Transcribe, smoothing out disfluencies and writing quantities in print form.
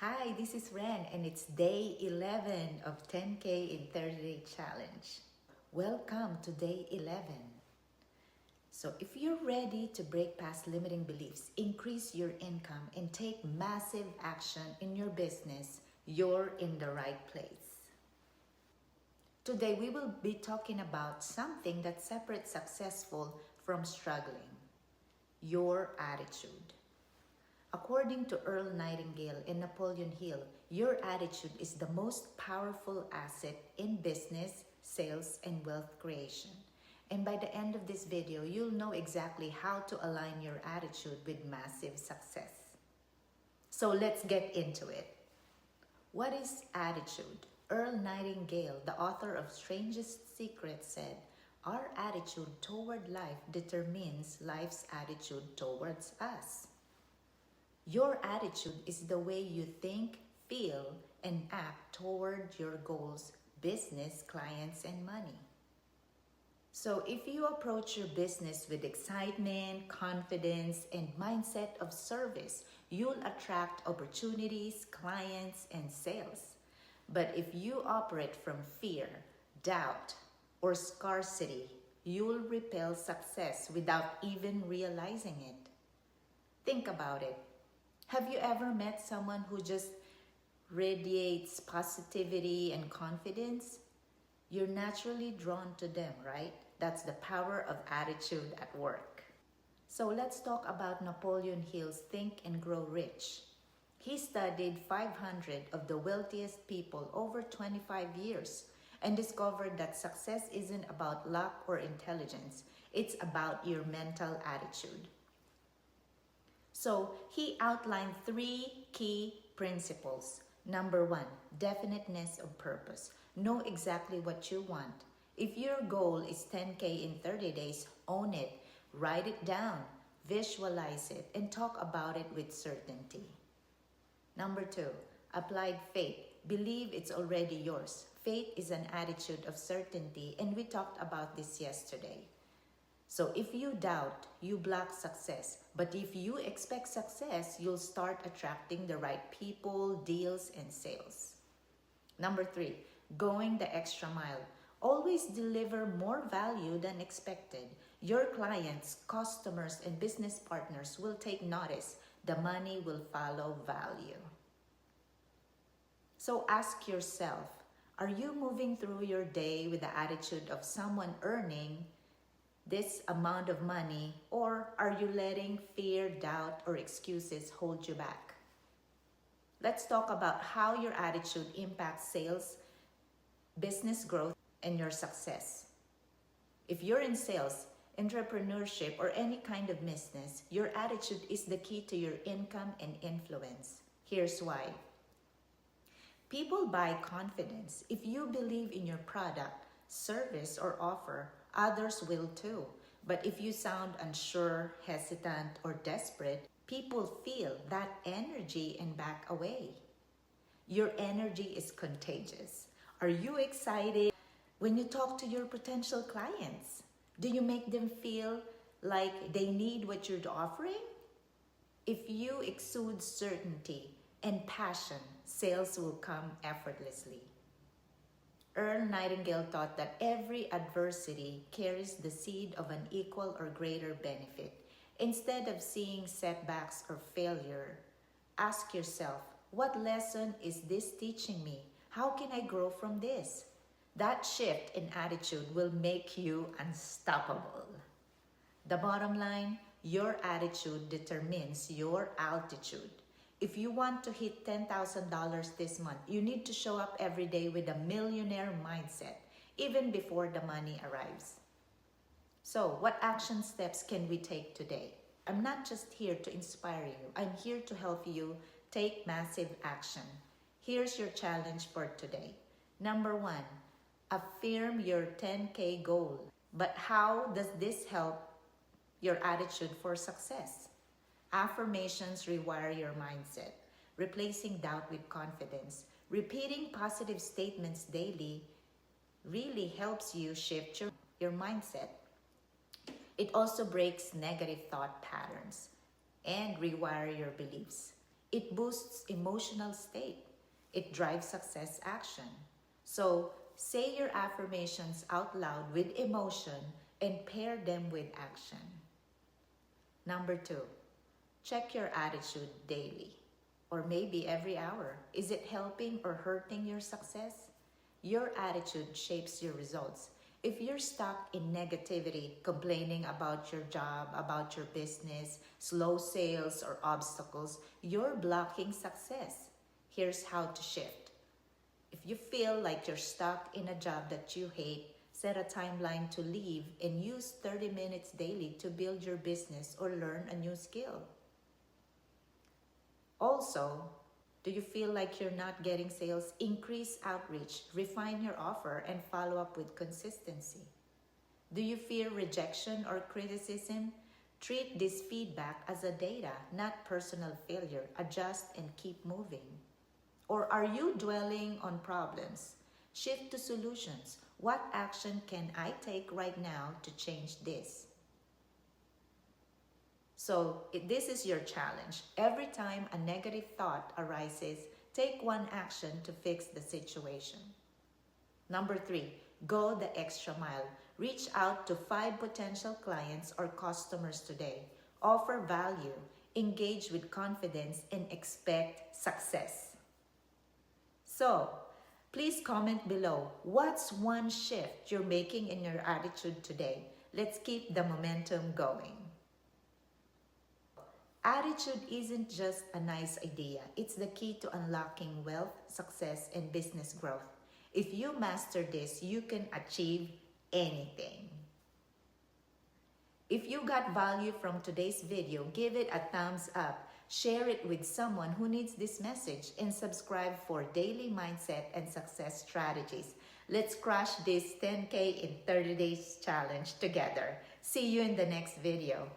Hi, this is Ren and it's day 11 of 10K in 30-day challenge. Welcome to day 11. So if you're ready to break past limiting beliefs, increase your income, and take massive action in your business, you're in the right place. Today we will be talking about something that separates successful from struggling: your attitude. According to Earl Nightingale and Napoleon Hill, your attitude is the most powerful asset in business, sales, and wealth creation. And by the end of this video, you'll know exactly how to align your attitude with massive success. So let's get into it. What is attitude? Earl Nightingale, the author of Strangest Secrets, said, "Our attitude toward life determines life's attitude towards us." Your attitude is the way you think, feel, and act toward your goals, business, clients, and money. So if you approach your business with excitement, confidence, and mindset of service, you'll attract opportunities, clients, and sales. But if you operate from fear, doubt, or scarcity, you'll repel success without even realizing it. Think about it. Have you ever met someone who just radiates positivity and confidence? You're naturally drawn to them, right? That's the power of attitude at work. So let's talk about Napoleon Hill's Think and Grow Rich. He studied 500 of the wealthiest people over 25 years and discovered that success isn't about luck or intelligence. It's about your mental attitude. So he outlined 3 key principles. Number 1, definiteness of purpose. Know exactly what you want. If your goal is 10K in 30 days, own it, write it down, visualize it, and talk about it with certainty. Number 2, applied faith. Believe it's already yours. Faith is an attitude of certainty, and we talked about this yesterday. So if you doubt, you block success. But if you expect success, you'll start attracting the right people, deals, and sales. Number 3, going the extra mile. Always deliver more value than expected. Your clients, customers, and business partners will take notice. The money will follow value. So ask yourself, are you moving through your day with the attitude of someone earning this amount of money, or are you letting fear, doubt, or excuses hold you back? Let's talk about how your attitude impacts sales, business growth, and your success. If you're in sales, entrepreneurship, or any kind of business, your attitude is the key to your income and influence. Here's why. People buy confidence. If you believe in your product, service, or offer, others will too. But if you sound unsure, hesitant, or desperate, people feel that energy and back away. Your energy is contagious. Are you excited when you talk to your potential clients? Do you make them feel like they need what you're offering? If you exude certainty and passion, sales will come effortlessly. Earl Nightingale taught that every adversity carries the seed of an equal or greater benefit. Instead of seeing setbacks or failure, ask yourself, what lesson is this teaching me? How can I grow from this? That shift in attitude will make you unstoppable. The bottom line, your attitude determines your altitude. If you want to hit $10,000 this month, you need to show up every day with a millionaire mindset, even before the money arrives. So, what action steps can we take today? I'm not just here to inspire you. I'm here to help you take massive action. Here's your challenge for today. Number 1, affirm your 10K goal. But how does this help your attitude for success? Affirmations rewire your mindset, replacing doubt with confidence. Repeating positive statements daily really helps you shift your mindset. It also breaks negative thought patterns and rewire your beliefs. It boosts emotional state. It drives success action. So, say your affirmations out loud with emotion and pair them with action. Number 2, check your attitude daily or maybe every hour. Is it helping or hurting your success? Your attitude shapes your results. If you're stuck in negativity, complaining about your job, about your business, slow sales, or obstacles, you're blocking success. Here's how to shift. If you feel like you're stuck in a job that you hate, set a timeline to leave and use 30 minutes daily to build your business or learn a new skill. Also, do you feel like you're not getting sales? Increase outreach, refine your offer, and follow up with consistency. Do you fear rejection or criticism? Treat this feedback as a data, not personal failure. Adjust and keep moving. Or are you dwelling on problems? Shift to solutions. What action can I take right now to change this? So this is your challenge. Every time a negative thought arises, take one action to fix the situation. Number 3, go the extra mile. Reach out to 5 potential clients or customers today. Offer value, engage with confidence, and expect success. So, please comment below, what's one shift you're making in your attitude today? Let's keep the momentum going. Attitude isn't just a nice idea. It's the key to unlocking wealth, success, and business growth. If you master this, you can achieve anything. If you got value from today's video, give it a thumbs up. Share it with someone who needs this message and subscribe for daily mindset and success strategies. Let's crush this 10K in 30 days challenge together. See you in the next video.